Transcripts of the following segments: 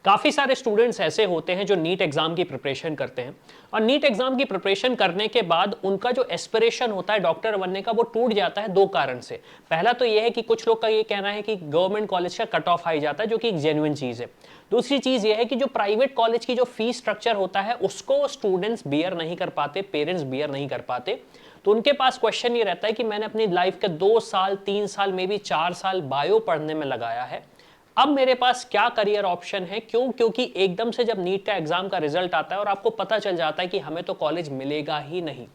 काफ़ी सारे स्टूडेंट्स ऐसे होते हैं जो नीट एग्ज़ाम की प्रिपरेशन करते हैं और नीट एग्ज़ाम की प्रिपरेशन करने के बाद उनका जो एस्पिरेशन होता है डॉक्टर बनने का वो टूट जाता है दो कारण से। पहला तो ये है कि कुछ लोग का ये कहना है कि गवर्नमेंट कॉलेज का कट ऑफ हाई जाता है, जो कि एक जेन्युइन चीज़ है। दूसरी चीज़ ये है कि जो प्राइवेट कॉलेज की जो फीस स्ट्रक्चर होता है उसको स्टूडेंट्स बियर नहीं कर पाते, पेरेंट्स बियर नहीं कर पाते। तो उनके पास क्वेश्चन ये रहता है कि मैंने अपनी लाइफ के 2 साल 3 साल में भी 4 साल बायो पढ़ने में लगाया है, अब मेरे पास क्या करियर ऑप्शन है? क्यों? क्योंकि एकदम से जब नीट का एग्जाम का रिजल्ट आता है और आपको पता चल जाता है कि हमें तो कॉलेज मिलेगा ही नहीं,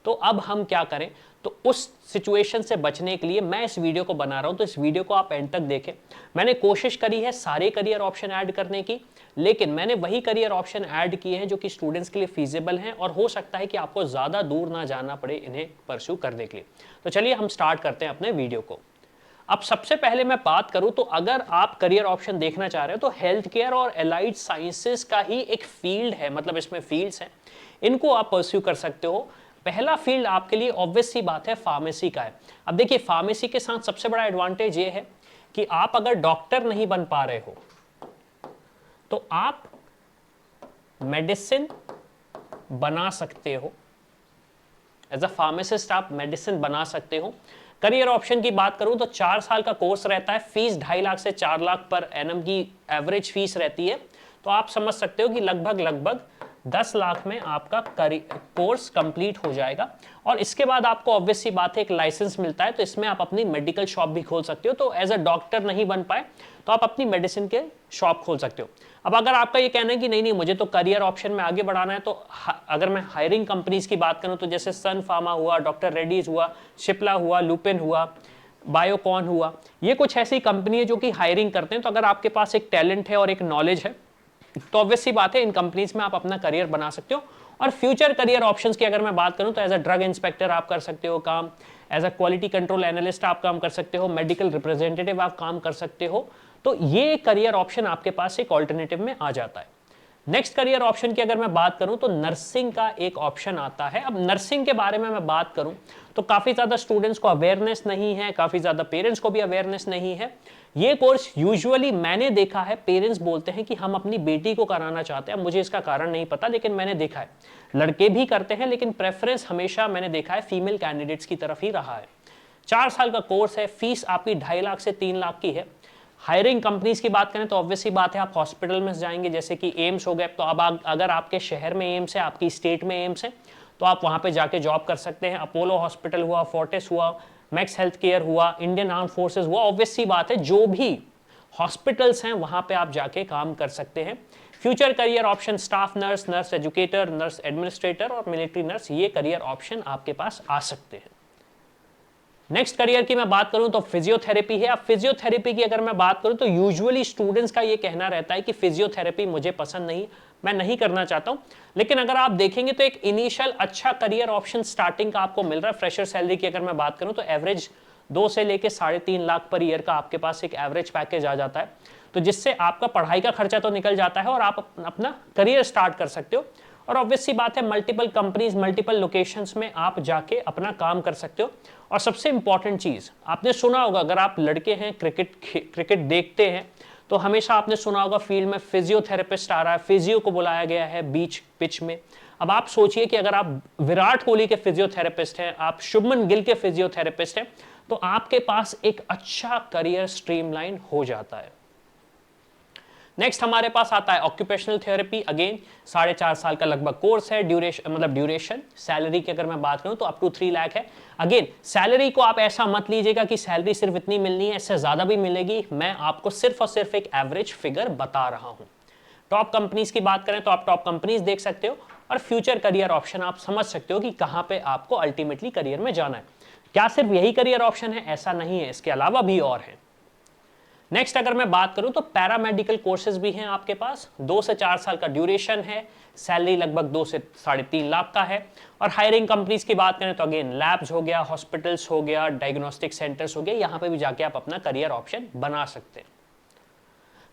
तो अब हम क्या करें? तो उस सिचुएशन से बचने के लिए मैं इस वीडियो को बना रहा हूं, तो इस वीडियो को आप एंड तक देखें। मैंने कोशिश करी है सारे करियर ऑप्शन ऐड करने की, लेकिन मैंने वही करियर ऑप्शन ऐड किए हैं जो कि स्टूडेंट्स के लिए फीजिबल हैं और हो सकता है कि आपको ज़्यादा दूर ना जाना पड़े इन्हें परस्यू करने के लिए। तो चलिए हम स्टार्ट करते हैं अपने वीडियो को। अब सबसे पहले मैं बात करूं तो अगर आप करियर ऑप्शन देखना चाह रहे हो तो हेल्थ केयर और एलाइड साइंसेस का ही एक फील्ड है, मतलब इसमें फील्ड्स हैं, इनको आप परस्यू कर सकते हो। पहला फील्ड आपके लिए ऑब्वियस सी बात है फार्मेसी का है। अब देखिए फार्मेसी के साथ सबसे बड़ा एडवांटेज ये है कि आप अगर डॉक्टर नहीं बन पा रहे हो तो आप मेडिसिन बना सकते हो। एज अ फार्मासिस्ट आप मेडिसिन बना सकते हो। करियर ऑप्शन की बात करूं तो 4 साल का कोर्स रहता है, फीस 2.5 लाख से 4 लाख पर एनम की एवरेज फीस रहती है। तो आप समझ सकते हो कि लगभग 10 लाख में आपका कोर्स कंप्लीट हो जाएगा और इसके बाद आपको ऑब्वियस सी बात है एक लाइसेंस मिलता है, तो इसमें आप अपनी मेडिकल शॉप भी खोल सकते हो। तो एज अ डॉक्टर नहीं बन पाए तो आप अपनी मेडिसिन के शॉप खोल सकते हो। अब अगर आपका ये कहना है कि नहीं मुझे तो करियर ऑप्शन में आगे बढ़ाना है, तो अगर मैं हायरिंग कंपनीज की बात करूं तो जैसे सन फार्मा हुआ, डॉक्टर रेड्डीज हुआ, शिप्ला हुआ, लुपिन हुआ, बायोकॉन हुआ, ये कुछ ऐसी कंपनी है जो कि हायरिंग करते हैं। तो अगर आपके पास एक टैलेंट है और एक नॉलेज है तो ऑब्वियस सी बात है इन कंपनीज में आप अपना करियर बना सकते हो। और फ्यूचर करियर ऑप्शंस की अगर मैं बात करूं तो एज अ ड्रग इंस्पेक्टर आप कर सकते हो काम, as a quality control analyst आप काम कर सकते हो, मेडिकल रिप्रेजेंटेटिव आप काम कर सकते हो। तो ये करियर ऑप्शन आपके पास एक ऑल्टरनेटिव में आ जाता है। नेक्स्ट करियर ऑप्शन की अगर मैं बात करूं तो नर्सिंग का एक ऑप्शन आता है। अब नर्सिंग के बारे में मैं बात करूं तो काफी ज्यादा स्टूडेंट्स को अवेयरनेस नहीं है, काफी ज्यादा पेरेंट्स को भी अवेयरनेस नहीं है। ये कोर्स यूजुअली मैंने देखा है पेरेंट्स बोलते हैं कि हम अपनी बेटी को कराना चाहते हैं। मुझे इसका कारण नहीं पता, लेकिन मैंने देखा है लड़के भी करते हैं, लेकिन प्रेफरेंस हमेशा मैंने देखा है फीमेल कैंडिडेट्स की तरफ ही रहा है। 4 साल का कोर्स है, फीस आपकी 2.5 लाख से 3 लाख की है। हायरिंग कंपनीज की बात करें तो ऑब्वियस ही बात है आप हॉस्पिटल में जाएंगे, जैसे कि एम्स हो गए। तो अब अगर आपके शहर में एम्स है, आपकी स्टेट में एम्स है, तो आप वहां पे जाके जॉब कर सकते हैं। अपोलो हॉस्पिटल हुआ, फोर्टिस हुआ, मैक्स हेल्थ केयर हुआ, इंडियन आर्म फोर्सेस हुआ, ऑब्वियस सी बात है जो भी हॉस्पिटल्स हैं वहां पे आप जाके काम कर सकते हैं। Future career option staff nurse, nurse educator, nurse administrator और मिलिट्री नर्स, ये करियर ऑप्शन आपके पास आ सकते हैं। नेक्स्ट करियर की मैं बात करूं तो फिजियोथेरेपी है। अब फिजियोथेरेपी की अगर मैं बात करूं तो यूजुअली स्टूडेंट्स का ये कहना रहता है कि फिजियोथेरेपी मुझे पसंद नहीं, मैं नहीं करना चाहता हूं। लेकिन अगर आप देखेंगे तो एक इनिशियल अच्छा करियर ऑप्शन स्टार्टिंग का आपको मिल रहा है। फ्रेशर सैलरी की अगर मैं बात करूं तो एवरेज 2 से लेके 3.5 लाख पर ईयर का आपके पास एक एवरेज पैकेज आ जाता है, तो जिससे आपका पढ़ाई का खर्चा तो निकल जाता है और आप अपना करियर स्टार्ट कर सकते हो। और ऑब्वियस सी बात है मल्टीपल कंपनीज, मल्टीपल लोकेशंस में आप जाके अपना काम कर सकते हो। और सबसे इंपॉर्टेंट चीज आपने सुना होगा, अगर आप लड़के हैं क्रिकेट देखते हैं तो हमेशा आपने सुना होगा फील्ड में फिजियोथेरेपिस्ट आ रहा है, फिजियो को बुलाया गया है बीच पिच में। अब आप सोचिए कि अगर आप विराट कोहली के फिजियोथेरेपिस्ट हैं, आप शुभमन गिल के फिजियोथेरेपिस्ट हैं, तो आपके पास एक अच्छा करियर स्ट्रीमलाइन हो जाता है। नेक्स्ट हमारे पास आता है ऑक्यूपेशनल थेरेपी। अगेन 4.5 साल का लगभग कोर्स है। ड्यूरेशन सैलरी की अगर मैं बात करूं तो अप टू 3 लाख है। अगेन सैलरी को आप ऐसा मत लीजिएगा कि सैलरी सिर्फ इतनी मिलनी है, इससे ज्यादा भी मिलेगी। मैं आपको सिर्फ और सिर्फ एक एवरेज फिगर बता रहा हूं। टॉप कंपनीज की बात करें तो आप टॉप कंपनीज देख सकते हो और फ्यूचर करियर ऑप्शन आप समझ सकते हो कि कहां पे आपको अल्टीमेटली करियर में जाना है। क्या सिर्फ यही करियर ऑप्शन है? ऐसा नहीं है, इसके अलावा भी और है। नेक्स्ट अगर मैं बात करूं तो पैरामेडिकल कोर्सेज भी हैं आपके पास। 2 से 4 साल का ड्यूरेशन है, सैलरी लगभग 2 से 3.5 लाख का है। और हायरिंग कंपनीज की बात करें तो अगेन लैब्स हो गया, हॉस्पिटल्स हो गया, डायग्नोस्टिक सेंटर्स हो गए, यहां पे भी जाके आप अपना करियर ऑप्शन बना सकते हैं।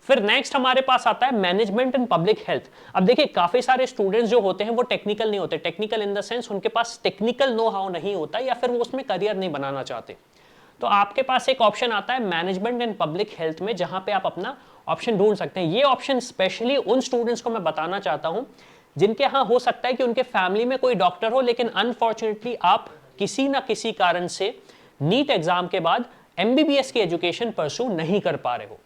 फिर नेक्स्ट हमारे पास आता है मैनेजमेंट एंड पब्लिक हेल्थ। अब देखिए काफी सारे स्टूडेंट्स जो होते हैं वो टेक्निकल नहीं होते, टेक्निकल इन द सेंस उनके पास टेक्निकल नो हाउ नहीं होता या फिर वो उसमें करियर नहीं बनाना चाहते। तो आपके पास एक ऑप्शन आता है मैनेजमेंट एंड पब्लिक हेल्थ में, जहां पे आप अपना ऑप्शन ढूंढ सकते हैं। ये ऑप्शन स्पेशली उन स्टूडेंट्स को मैं बताना चाहता हूं जिनके यहाँ हो सकता है कि उनके फैमिली में कोई डॉक्टर हो, लेकिन अनफॉर्चुनेटली आप किसी ना किसी कारण से नीट एग्जाम के बाद एमबीबीएस की एजुकेशन परस्यू नहीं कर पा रहे हो।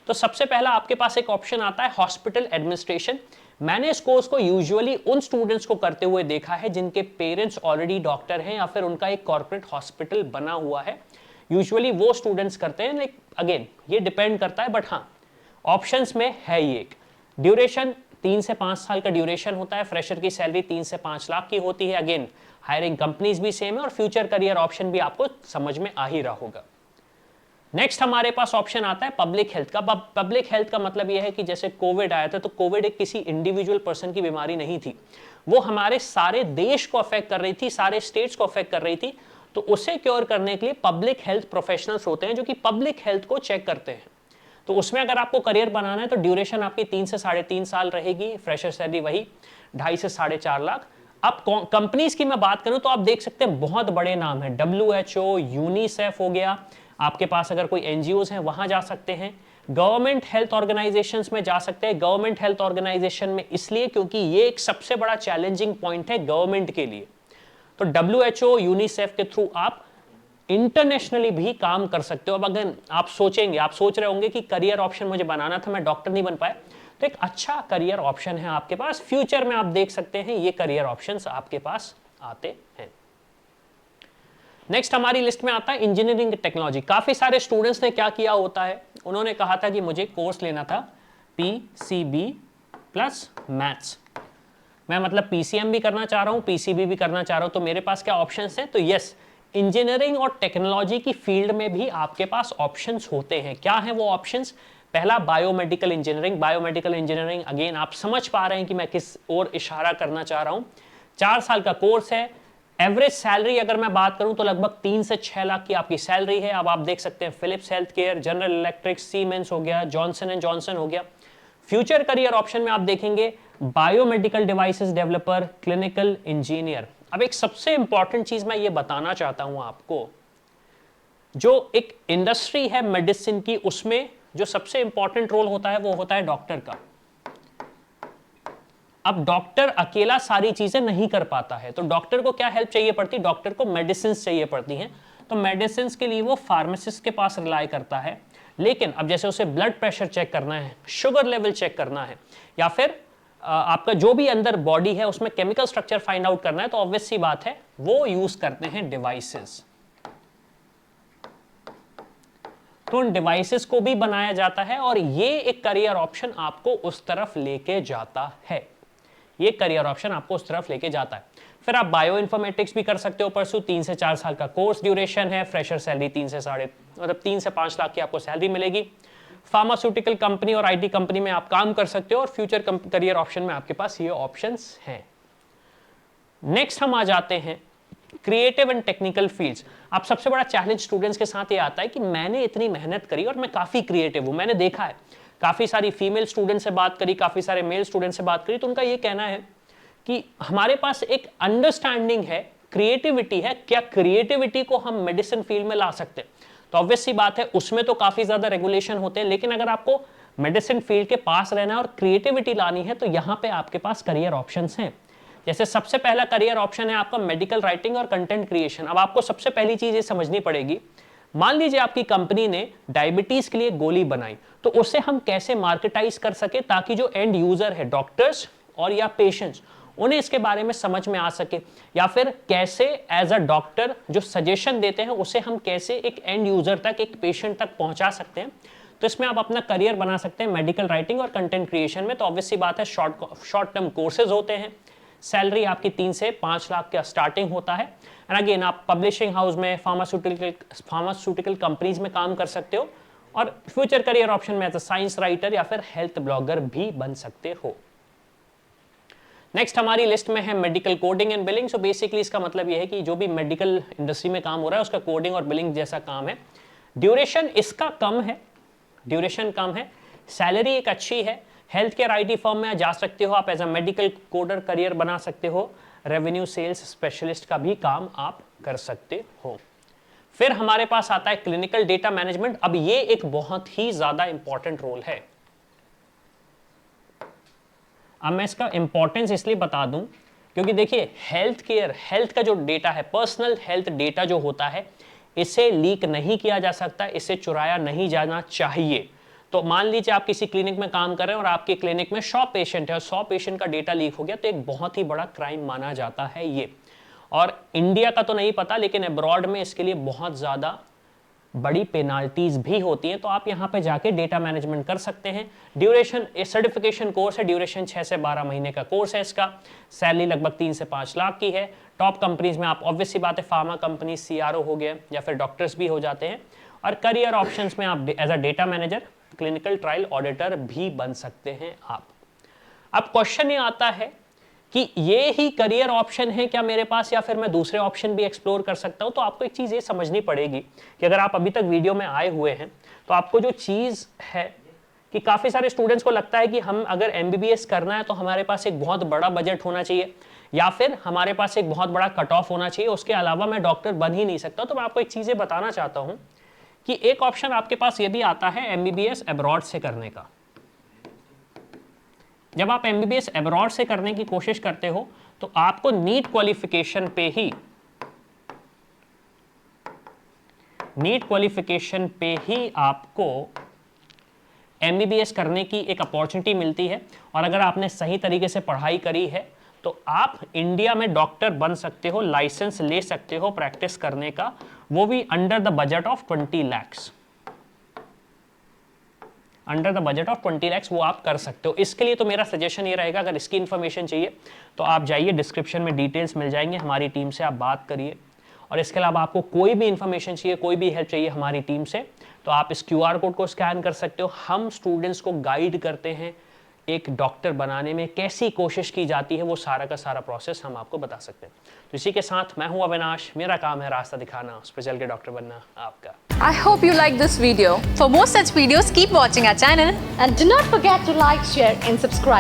तो सबसे पहला आपके पास एक ऑप्शन आता है हॉस्पिटल एडमिनिस्ट्रेशन। मैंने इस कोर्स को यूजुअली उन स्टूडेंट्स को करते हुए देखा है जिनके पेरेंट्स ऑलरेडी डॉक्टर हैं या फिर उनका एक कॉर्पोरेट हॉस्पिटल बना हुआ है। यूजुअली वो स्टूडेंट्स करते हैं, लाइक अगेन ये डिपेंड करता है, बट हाँ ऑप्शंस में है ये एक। ड्यूरेशन 3 से 5 साल का ड्यूरेशन होता है। फ्रेशर की सैलरी 3 से 5 लाख की होती है। अगेन हायरिंग कंपनीज भी सेम है और फ्यूचर करियर ऑप्शन भी आपको समझ में आ ही रहा होगा। नेक्स्ट हमारे पास ऑप्शन आता है पब्लिक हेल्थ का। पब्लिक हेल्थ का मतलब यह है कि जैसे कोविड आया था, तो कोविड एक किसी इंडिविजुअल पर्सन की बीमारी नहीं थी, वो हमारे सारे देश को अफेक्ट कर रही थी, सारे स्टेट्स को अफेक्ट कर रही थी। तो उसे क्योर करने के लिए पब्लिक हेल्थ प्रोफेशनल्स होते हैं जो कि पब्लिक हेल्थ को चेक करते हैं। तो उसमें अगर आपको करियर बनाना है तो ड्यूरेशन आपकी 3 से 3.5 साल रहेगी। फ्रेशर सैलरी वही 2.5 से 4.5 लाख। अब कंपनीज की मैं बात करूं तो आप देख सकते हैं बहुत बड़े नाम है, WHO, यूनिसेफ हो गया, आपके पास अगर कोई एनजीओज हैं वहां जा सकते हैं। गवर्नमेंट हेल्थ ऑर्गेनाइजेशंस में जा सकते हैं। गवर्नमेंट हेल्थ ऑर्गेनाइजेशन में इसलिए क्योंकि ये एक सबसे बड़ा चैलेंजिंग पॉइंट है गवर्नमेंट के लिए। तो WHO, यूनिसेफ के थ्रू आप इंटरनेशनली भी काम कर सकते हो। अब अगर आप सोच रहे होंगे कि करियर ऑप्शन मुझे बनाना था, मैं डॉक्टर नहीं बन पाया, तो एक अच्छा करियर ऑप्शन है आपके पास। फ्यूचर में आप देख सकते हैं ये करियर ऑप्शंस आपके पास आते हैं। नेक्स्ट हमारी लिस्ट में आता है इंजीनियरिंग टेक्नोलॉजी। काफी सारे स्टूडेंट्स ने क्या किया होता है, उन्होंने कहा था कि मुझे कोर्स लेना था PCB प्लस मैथ्स। मैं मतलब PCM भी करना चाह रहा हूं, PCB भी करना चाह रहा हूं, तो मेरे पास क्या ऑप्शंस हैं? तो यस, इंजीनियरिंग और टेक्नोलॉजी की फील्ड में भी आपके पास ऑप्शंस होते हैं। क्या हैं वो ऑप्शंस? पहला biomedical engineering. Biomedical engineering again आप समझ पा रहे हैं कि मैं किस ओर इशारा करना चाह रहा हूं। 4 साल का कोर्स है। एवरेज सैलरी अगर मैं बात करूं तो लगभग 3 से 6 लाख की आपकी सैलरी है। अब आप देख सकते हैं Philips health care, general electric, Siemens हो गया, जॉनसन एंड जॉनसन हो गया। फ्यूचर करियर ऑप्शन में आप देखेंगे biomedical devices developer, clinical engineer. अब एक सबसे इंपॉर्टेंट चीज मैं ये बताना चाहता हूं आपको, जो एक इंडस्ट्री है मेडिसिन की, उसमें जो सबसे इंपॉर्टेंट रोल होता है वो होता है डॉक्टर का। अब डॉक्टर अकेला सारी चीजें नहीं कर पाता है, तो डॉक्टर को क्या हेल्प चाहिए पड़ती है? डॉक्टर को मेडिसिन चाहिए पड़ती हैं। तो मेडिसिन के लिए वो फार्मासिस्ट के पास रिलाई करता है। लेकिन अब जैसे उसे ब्लड प्रेशर चेक करना है, शुगर लेवल चेक करना है, या फिर आपका जो भी अंदर बॉडी है उसमें केमिकल स्ट्रक्चर फाइंड आउट करना है, तो ऑब्वियस सी बात है वो यूज करते हैं डिवाइसेस। तो उन डिवाइसेस को भी बनाया जाता है और ये एक करियर ऑप्शन आपको उस तरफ लेके जाता है। ये करियर ऑप्शन आपको उस तरफ लेके जाता है। फिर आप बायो इन्फॉर्मेटिक्स भी कर सकते हो परसू। 3 से 4 साल का कोर्स ड्यूरेशन है। फ्रेशर सैलरी 3 से 5 लाख की आपको सैलरी मिलेगी। फार्मास्यूटिकल कंपनी और आईटी कंपनी में आप काम कर सकते हो और फ्यूचर करियर ऑप्शन में आपके पास ये ऑप्शंस हैं। नेक्स्ट हम आ जाते हैं क्रिएटिव एंड टेक्निकल फील्ड्स। अब सबसे बड़ा चैलेंज स्टूडेंट्स के साथ ये आता है कि मैंने इतनी मेहनत करी और मैं काफी क्रिएटिव हूं। मैंने देखा है काफी सारी फीमेल स्टूडेंट से बात करी, काफी सारे मेल स्टूडेंट से बात करी, तो उनका ये कहना है कि हमारे पास एक अंडरस्टैंडिंग है, क्रिएटिविटी है, क्या क्रिएटिविटी को हम मेडिसिन फील्ड में ला सकते हैं? तो ऑब्वियस सी बात है उसमें तो काफी ज्यादा रेगुलेशन होते हैं, लेकिन अगर आपको मेडिसिन फील्ड के पास रहना है और क्रिएटिविटी लानी है तो यहां पे आपके पास करियर ऑप्शंस हैं। जैसे सबसे पहला करियर ऑप्शन है आपका मेडिकल राइटिंग और कंटेंट क्रिएशन। अब आपको सबसे पहली चीज ये समझनी पड़ेगी, मान लीजिए आपकी कंपनी ने डायबिटीज के लिए गोली बनाई, तो उसे हम कैसे मार्केटाइज कर सके ताकि जो एंड यूजर है, डॉक्टर्स और या पेशेंट्स, उन्हें इसके बारे में समझ में आ सके, या फिर कैसे एज अ डॉक्टर जो सजेशन देते हैं उसे हम कैसे एक एंड यूजर तक, एक पेशेंट तक पहुंचा सकते हैं। तो इसमें आप अपना करियर बना सकते हैं मेडिकल राइटिंग और कंटेंट क्रिएशन में। तो ऑब्वियस सी बात है शॉर्ट टर्म कोर्सेज होते हैं, सैलरी आपकी 3 से 5 लाख का स्टार्टिंग होता है। एंड अगेन आप पब्लिशिंग हाउस में, फार्मास्यूटिकल कंपनीज में काम कर सकते हो और फ्यूचर करियर ऑप्शन में एज अ साइंस राइटर या फिर हेल्थ ब्लॉगर भी बन सकते हो। नेक्स्ट हमारी लिस्ट में है medical coding and billing. So basically इसका मतलब यह है कि जो भी मेडिकल इंडस्ट्री में काम हो रहा है उसका कोडिंग और बिलिंग जैसा काम है। ड्यूरेशन इसका कम है, सैलरी एक अच्छी है। हेल्थ केयर आईटी फर्म में जा सकते हो आप, as a medical coder career बना सकते हो। रेवेन्यू सेल्स स्पेशलिस्ट का भी काम आप कर सकते हो। फिर हमारे पास आता है क्लिनिकल डेटा मैनेजमेंट। अब ये एक बहुत ही ज्यादा इंपॉर्टेंट रोल है। अब मैं इसका इंपॉर्टेंस इसलिए बता दूं क्योंकि देखिए हेल्थ केयर, हेल्थ का जो डेटा है, पर्सनल हेल्थ डेटा जो होता है, इसे लीक नहीं किया जा सकता, इसे चुराया नहीं जाना चाहिए। तो मान लीजिए आप किसी क्लिनिक में काम कर रहे हैं और आपके क्लिनिक में 100 पेशेंट है और 100 पेशेंट का डेटा लीक हो गया तो एक बहुत ही बड़ा क्राइम माना जाता है ये। और इंडिया का तो नहीं पता, लेकिन अब्रॉड में इसके लिए बहुत ज़्यादा बड़ी पेनाल्टीज भी होती हैं। तो आप यहाँ पे जाके डेटा मैनेजमेंट कर सकते हैं। ड्यूरेशन, सर्टिफिकेशन कोर्स है, ड्यूरेशन 6 से 12 महीने का कोर्स है इसका। सैलरी लगभग 3 से 5 लाख की है। टॉप कंपनीज में आप ऑब्वियसली बात है, फार्मा कंपनी, CRO हो गया या फिर डॉक्टर्स भी हो जाते हैं। और करियर ऑप्शंस में आप as a data manager, clinical trial auditor भी बन सकते हैं आप। अब क्वेश्चन ये आता है कि ये ही करियर ऑप्शन है क्या मेरे पास, या फिर मैं दूसरे ऑप्शन भी एक्सप्लोर कर सकता हूं? तो आपको एक चीज़ ये समझनी पड़ेगी कि अगर आप अभी तक वीडियो में आए हुए हैं तो आपको जो चीज़ है कि काफ़ी सारे स्टूडेंट्स को लगता है कि हम अगर MBBS करना है तो हमारे पास एक बहुत बड़ा बजट होना चाहिए या फिर हमारे पास एक बहुत बड़ा कट ऑफ होना चाहिए, उसके अलावा मैं डॉक्टर बन ही नहीं सकता। तो मैं आपको एक चीज़ें बताना चाहता हूँ कि एक ऑप्शन आपके पास ये भी आता है MBBS अब्रॉड से करने का। जब आप MBBS अब्रॉड से करने की कोशिश करते हो तो आपको नीट क्वालिफिकेशन पे ही आपको MBBS करने की एक अपॉर्चुनिटी मिलती है। और अगर आपने सही तरीके से पढ़ाई करी है तो आप इंडिया में डॉक्टर बन सकते हो, लाइसेंस ले सकते हो प्रैक्टिस करने का, वो भी under the budget of 20 lakhs। Under the budget of 20 lakhs वो आप कर सकते हो। इसके लिए तो मेरा सजेशन ये रहेगा, अगर इसकी इन्फॉर्मेशन चाहिए तो आप जाइए, डिस्क्रिप्शन में डिटेल्स मिल जाएंगे, हमारी टीम से आप बात करिए। और इसके अलावा आपको कोई भी इन्फॉर्मेशन चाहिए, कोई भी हेल्प चाहिए हमारी टीम से, तो आप इस QR कोड को स्कैन कर सकते हो। हम स्टूडेंट्स को गाइड करते हैं एक डॉक्टर बनाने में, कैसी कोशिश की जाती है, वो सारा का सारा प्रोसेस हम आपको बता सकते हैं। तो इसी के साथ मैं हूं अविनाश, मेरा काम है रास्ता दिखाना, उस पर चल के डॉक्टर बनना आपका। I hope you like this video. For more such videos, keep watching our channel. And do not forget to like, share and subscribe.